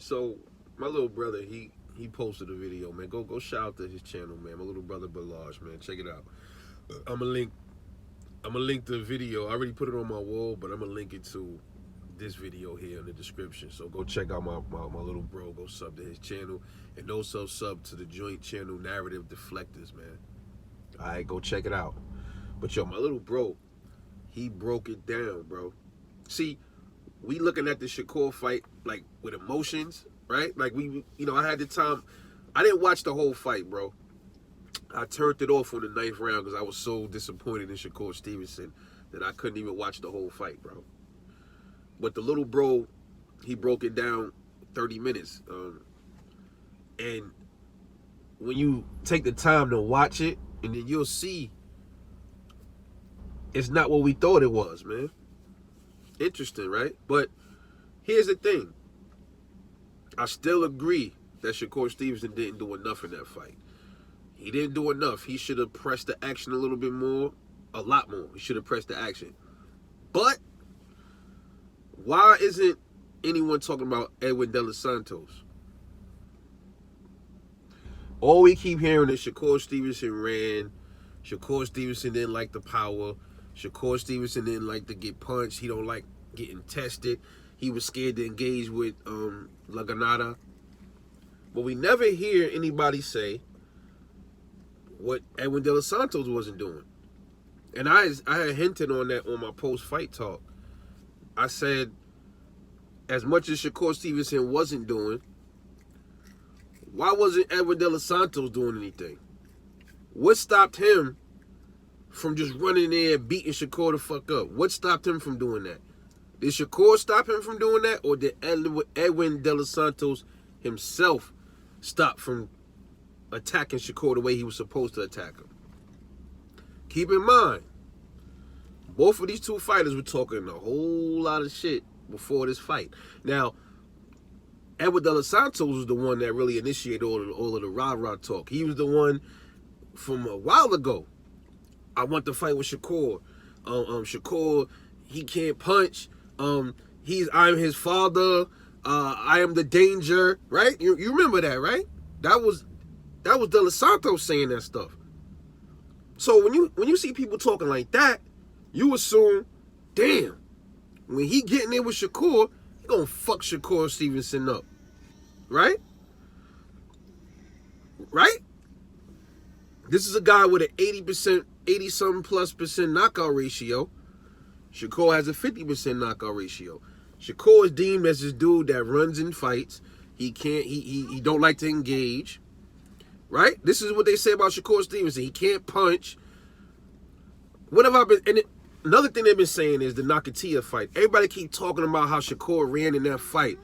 So my little brother, he posted a video, man. Go shout out to his channel, man. My little brother Balaj, man. Check it out. I'm gonna link I'm gonna link the video. I already put it on my wall, but I'm gonna link it to this video here in the description. So go check out my little bro. Go sub to his channel, and also sub to the joint channel Narrative Deflectors, man. All right, go check it out. But yo, my little bro, he broke it down, bro. See, we looking at the Shakur fight like with emotions, right? Like I had the time. I didn't watch the whole fight, bro. I turned it off on the 9th round because I was so disappointed in Shakur Stevenson that I couldn't even watch the whole fight, bro. But the little bro, he broke it down 30 minutes. And when you take the time to watch it, and then you'll see it's not what we thought it was, man. Interesting, right? But here's the thing. I still agree that Shakur Stevenson didn't do enough in that fight. He didn't do enough. He should have pressed the action a little bit more, a lot more. He should have pressed the action. But why isn't anyone talking about Edwin de Santos? All we keep hearing is Shakur Stevenson ran. Shakur Stevenson didn't like the power. Shakur Stevenson didn't like to get punched. He don't like getting tested. He was scared to engage with La Granada. But we never hear anybody say what Edwin de Santos wasn't doing. And I had hinted on that on my post-fight talk. I said, as much as Shakur Stevenson wasn't doing, why wasn't Edwin de Santos doing anything? What stopped him from just running there and beating Shakur the fuck up? What stopped him from doing that? Did Shakur stop him from doing that? Or did Edwin de Santos himself stop from attacking Shakur the way he was supposed to attack him? Keep in mind, both of these two fighters were talking a whole lot of shit before this fight. Now, Edwin de Santos was the one that really initiated all of the rah-rah talk. He was the one from a while ago. I want to fight with Shakur. Shakur, he can't punch. I'm his father. I am the danger. Right? You remember that, right? That was De Santos saying that stuff. So when you see people talking like that, you assume, damn, when he getting there with Shakur, he gonna fuck Shakur Stevenson up. Right? Right? This is a guy with an 80-something plus percent knockout ratio. Shakur has a 50% knockout ratio. Shakur is deemed as this dude that runs and fights. He don't like to engage. Right? This is what they say about Shakur Stevenson. He can't punch. What have I been... And another thing they've been saying is the Nakatia fight. Everybody keep talking about how Shakur ran in that fight.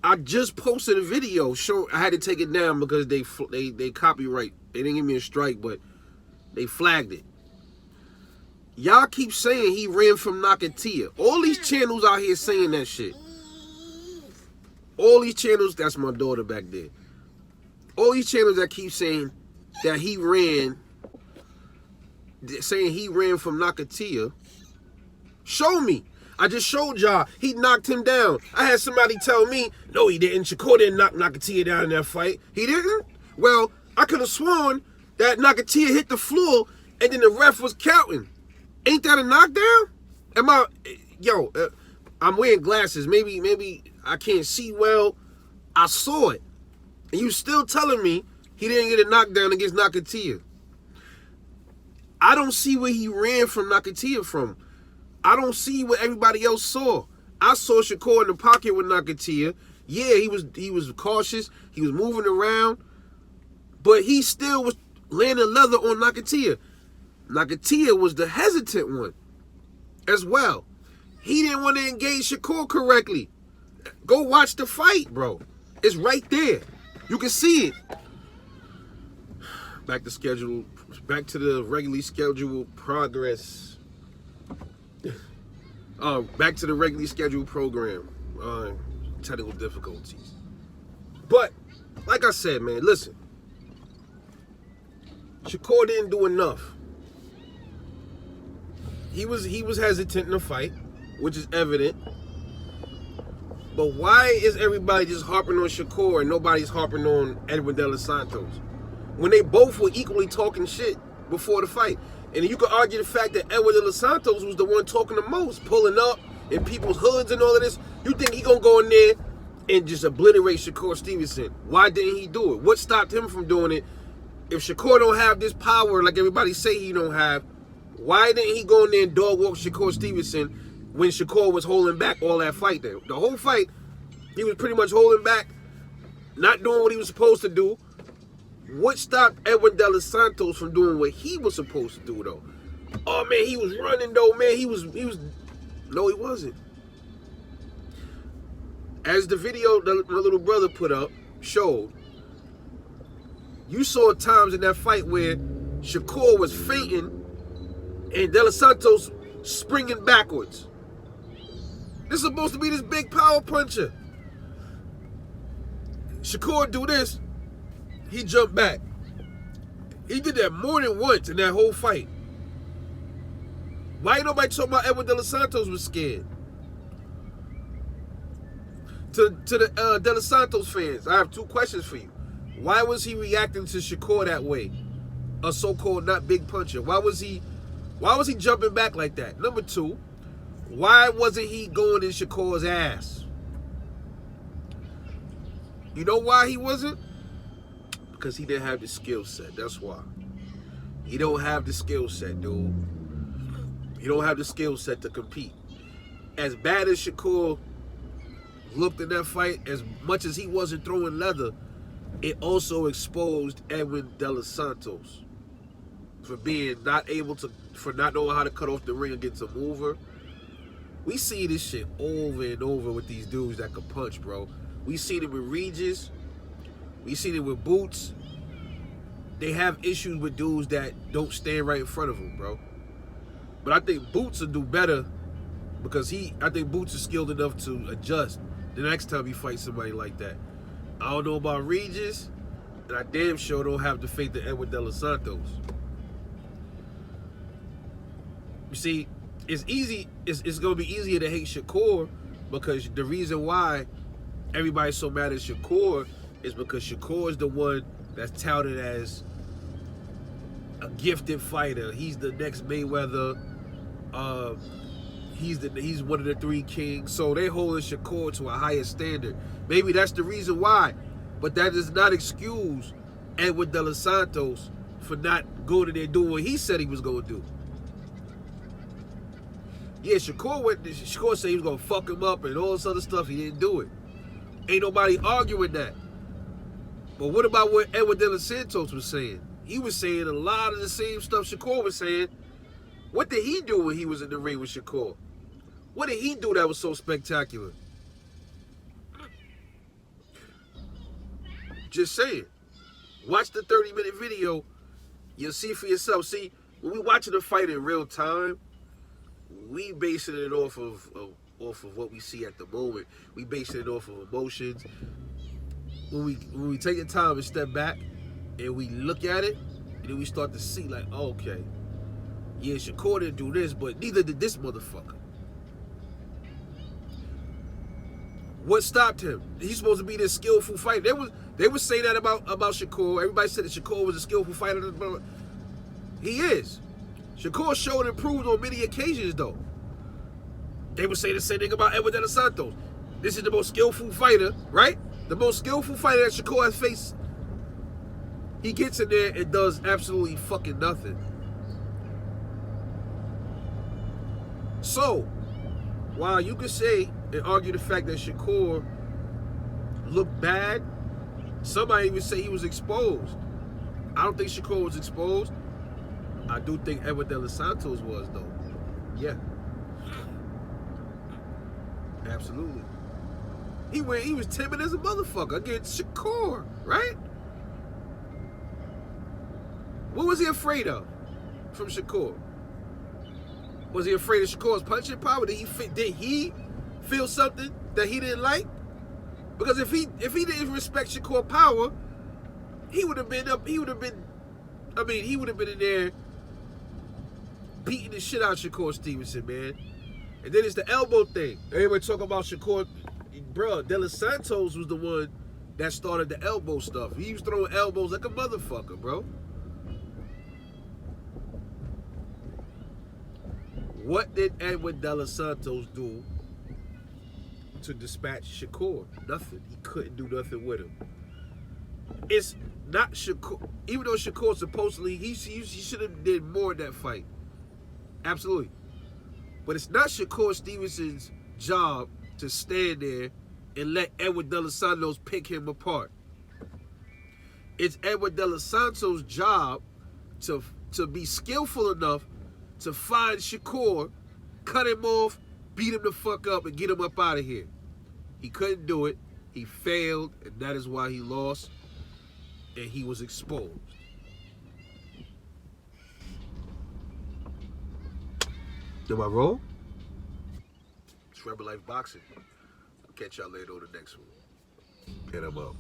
I just posted a video. I had to take it down because they copyright. They didn't give me a strike, but they flagged it. Y'all keep saying he ran from Nakatia. All these channels out here saying that shit. All these channels, that's my daughter back there. All these channels that keep saying that he ran, saying he ran from Nakatia. Show me. I just showed y'all. He knocked him down. I had somebody tell me, no, he didn't. Shakur didn't knock Nakatia down in that fight. He didn't? Well, I could have sworn that Nakatia hit the floor and then the ref was counting. Ain't that a knockdown? I'm wearing glasses. Maybe I can't see well. I saw it. And you still telling me he didn't get a knockdown against Nakatia. I don't see where he ran from Nakatia from. I don't see what everybody else saw. I saw Shakur in the pocket with Nakatia. Yeah, he was cautious. He was moving around. But he still was landing leather on Nakatia. Nakatia was the hesitant one as well. He didn't want to engage Shakur correctly. Go watch the fight, bro. It's right there. You can see it. Back to the regularly scheduled progress. Back to the regularly scheduled program. Technical difficulties. But, like I said, man, listen. Shakur didn't do enough. He was hesitant in the fight, which is evident. But why is everybody just harping on Shakur and nobody's harping on Edwin De Los Santos? When they both were equally talking shit before the fight. And you could argue the fact that Edwin De Los Santos was the one talking the most, pulling up in people's hoods and all of this. You think he gonna go in there and just obliterate Shakur Stevenson? Why didn't he do it? What stopped him from doing it? If Shakur don't have this power like everybody say he don't have, why didn't he go in there and dog walk Shakur Stevenson when Shakur was holding back all that fight there? The whole fight, he was pretty much holding back, not doing what he was supposed to do. What stopped Edwin De Los Santos from doing what he was supposed to do, though? Oh, man, he was running, though, man. He was. No, he wasn't. As the video that my little brother put up showed, you saw times in that fight where Shakur was fainting and De Los Santos springing backwards. This is supposed to be this big power puncher. Shakur do this, he jumped back. He did that more than once in that whole fight. Why ain't nobody talking about Edwin De Los Santos was scared? To the De Los Santos fans, I have two questions for you. Why was he reacting to Shakur that way? A so-called not big puncher. Why was he jumping back like that? Number two, why wasn't he going in Shakur's ass? You know why he wasn't? Because he didn't have the skill set. That's why. He don't have the skill set, dude. He don't have the skill set to compete. As bad as Shakur looked in that fight, as much as he wasn't throwing leather, it also exposed Edwin De Los Santos for not knowing how to cut off the ring against a mover. We see this shit over and over with these dudes that can punch, bro. We seen it with Regis. We seen it with Boots. They have issues with dudes that don't stand right in front of them, bro. But I think Boots will do better because I think Boots is skilled enough to adjust the next time he fights somebody like that. I don't know about Regis, and I damn sure don't have the faith in Edwin De Los Santos. You see, it's going to be easier to hate Shakur because the reason why everybody's so mad at Shakur is because Shakur is the one that's touted as a gifted fighter. He's the next Mayweather. He's one of the three kings. So they holding Shakur to a higher standard. Maybe that's the reason why. But that does not excuse Edwin De Los Santos for not going in there doing what he said he was going to do. Yeah, Shakur said he was going to fuck him up and all this other stuff. He didn't do it. Ain't nobody arguing that. But what about what Edwin De Los Santos was saying? He was saying a lot of the same stuff Shakur was saying. What did he do when he was in the ring with Shakur? What did he do that was so spectacular? Just saying. Watch the 30-minute video. You'll see for yourself. See, when we watching the fight in real time, we basing it off of what we see at the moment. We basing it off of emotions. When we take the time and step back and we look at it, and then we start to see like, oh, okay, yeah, Shakur didn't do this, but neither did this motherfucker. What stopped him? He's supposed to be this skillful fighter. They were saying that about Shakur. Everybody said that Shakur was a skillful fighter. He is. Shakur showed and proved on many occasions, though. They would say the same thing about Edwin De Los Santos. This is the most skillful fighter, right? The most skillful fighter that Shakur has faced. He gets in there and does absolutely fucking nothing. So, while you could say and argue the fact that Shakur looked bad, somebody even say he was exposed. I don't think Shakur was exposed. I do think Edwin De Los Santos was, though. Yeah. Absolutely. He was timid as a motherfucker against Shakur, right? What was he afraid of from Shakur? Was he afraid of Shakur's punching power? Did he feel something that he didn't like? Because if he didn't respect Shakur's power, he would have been in there beating the shit out of Shakur Stevenson, man. And then it's the elbow thing. Everybody talk about Shakur. bro, De Los Santos was the one that started the elbow stuff. He was throwing elbows like a motherfucker, bro. What did Edwin De Los Santos do to dispatch Shakur? Nothing. He couldn't do nothing with him. It's not Shakur. Even though Shakur supposedly he should have did more in that fight. Absolutely. But it's not Shakur Stevenson's job to stand there and let Edwin De Los Santos pick him apart. It's Edwin De Los Santos' job to be skillful enough to find Shakur, cut him off, beat him the fuck up, and get him up out of here. He couldn't do it. He failed, and that is why he lost, and he was exposed. Am I wrong? It's Rebel Life Boxing. I'll catch y'all later on the next one. And I'm up.